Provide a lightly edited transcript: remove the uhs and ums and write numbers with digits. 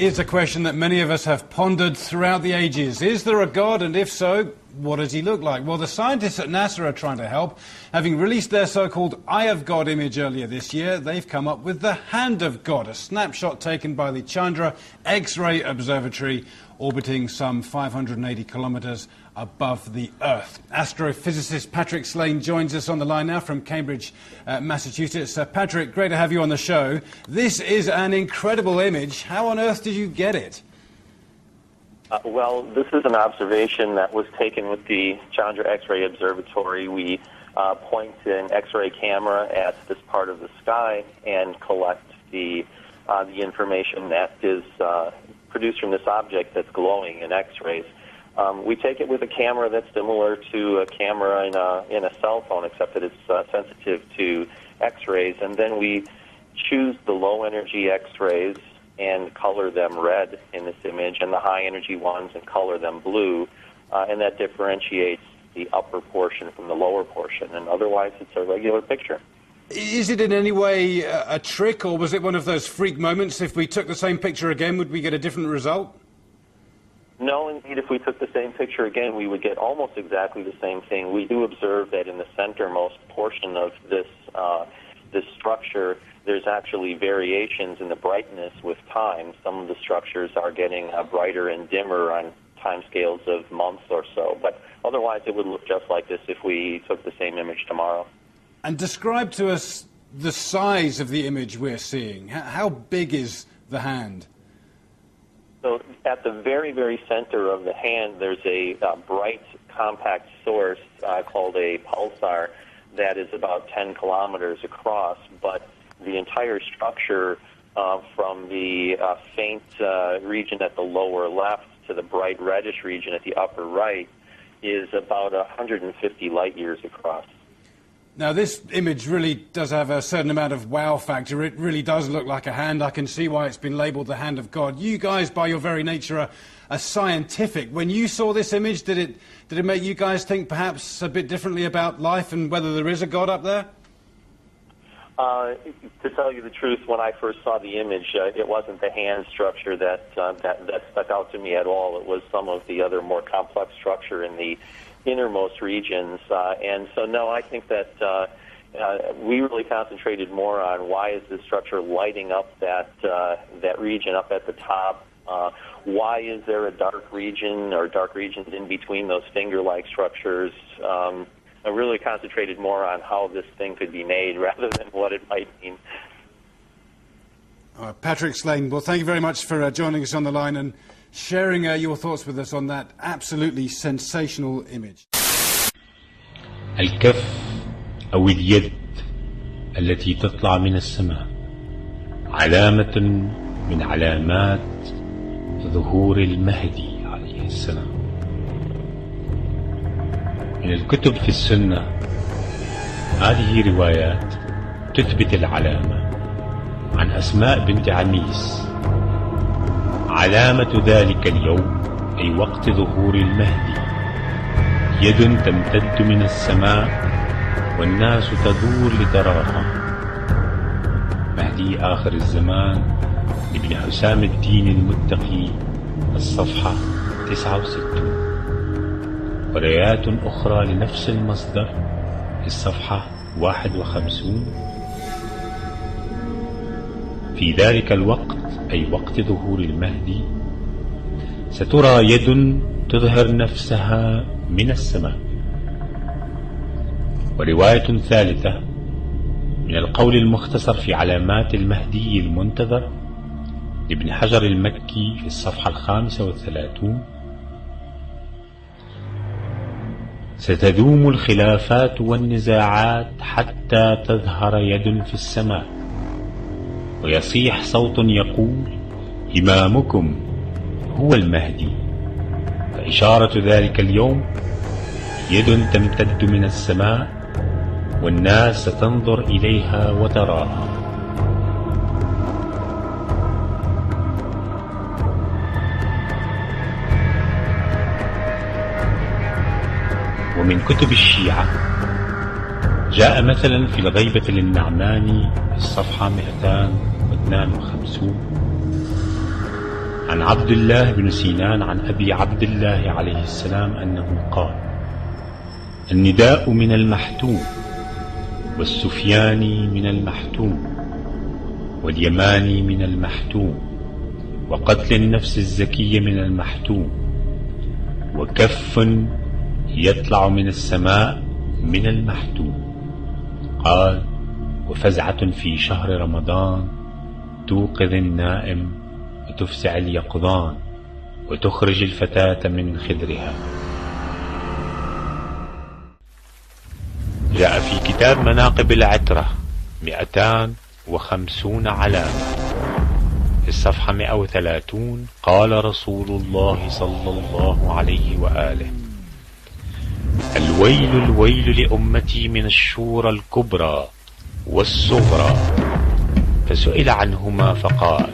is a question that many of us have pondered throughout the ages. Is there a God, and if so, what does he look like? Well, the scientists at NASA are trying to help. Having released their so-called Eye of God image earlier this year, they've come up with the Hand of God, a snapshot taken by the Chandra X-ray Observatory, orbiting some 580 kilometres above the Earth. Astrophysicist Patrick Slane joins us on the line now from Cambridge, Massachusetts. Patrick, great to have you on the show. This is an incredible image. How on earth did you get it? Well, this is an observation that was taken with the Chandra X-ray Observatory. We point an X-ray camera at this part of the sky and collect the information that is produced from this object that's glowing in X-rays. We take it with a camera that's similar to a camera in a cell phone, except that it's sensitive to X-rays, and then we choose the low-energy X-rays and color them red in this image, and the high-energy ones and color them blue, and that differentiates the upper portion from the lower portion, and otherwise it's a regular picture. Is it in any way a trick, or was it one of those freak moments? If we took the same picture again, would we get a different result? No, indeed, if we took the same picture again, we would get almost exactly the same thing. We do observe that in the centermost portion of this structure, there's actually variations in the brightness with time. Some of the structures are getting brighter and dimmer on timescales of months or so, but otherwise it would look just like this if we took the same image tomorrow. And describe to us the size of the image we're seeing. How big is the hand? So at the very, very center of the hand, there's a bright, compact source called a pulsar that is about 10 kilometers across, but the entire structure from the faint region at the lower left to the bright reddish region at the upper right is about 150 light years across. Now, this image really does have a certain amount of wow factor. It really does look like a hand. I can see why it's been labelled the Hand of God. You guys, by your very nature, are scientific. When you saw this image, did it make you guys think perhaps a bit differently about life and whether there is a God up there? To tell you the truth, when I first saw the image, it wasn't the hand structure that stuck out to me at all. It was some of the other more complex structure in the innermost regions. And so, no, I think that we really concentrated more on why is this structure lighting up that region up at the top. Why is there a dark region or dark regions in between those finger-like structures? I really concentrated more on how this thing could be made rather than what it might mean. Patrick Slane, well, thank you very much for joining us on the line and sharing your thoughts with us on that absolutely sensational image. الكف أو اليد التي تطلع من السماء علامة من علامات ظهور المهدي عليه السلام. من الكتب في السنة هذه روايات تثبت العلامة عن أسماء بنت عميس. علامة ذلك اليوم أي وقت ظهور المهدي يد تمتد من السماء والناس تدور لتراها. مهدي آخر الزمان لابن حسام الدين المتقي، الصفحة 69. وروايات أخرى لنفس المصدر في الصفحة 51. في ذلك الوقت أي وقت ظهور المهدي سترى يد تظهر نفسها من السماء. ورواية ثالثة من القول المختصر في علامات المهدي المنتظر لابن حجر المكي في الصفحة 35. ستدوم الخلافات والنزاعات حتى تظهر يد في السماء ويصيح صوت يقول إمامكم هو المهدي، فإشارة ذلك اليوم يد تمتد من السماء والناس ستنظر إليها وتراها. ومن كتب الشيعة جاء مثلا في الغيبة للنعماني في الصفحة 252 عن عبد الله بن سينان عن أبي عبد الله عليه السلام أنه قال: النداء من المحتوم، والسفياني من المحتوم، واليماني من المحتوم، وقتل النفس الزكية من المحتوم، وكف يطلع من السماء من المحتوم. قال: وفزعة في شهر رمضان توقظ النائم وتفزع اليقظان وتخرج الفتاة من خدرها. جاء في كتاب مناقب العترة 250 علامة في الصفحة 130: قال رسول الله صلى الله عليه وآله: الويل الويل لأمتي من الشورى الكبرى والصغرى. فسئل عنهما فقال: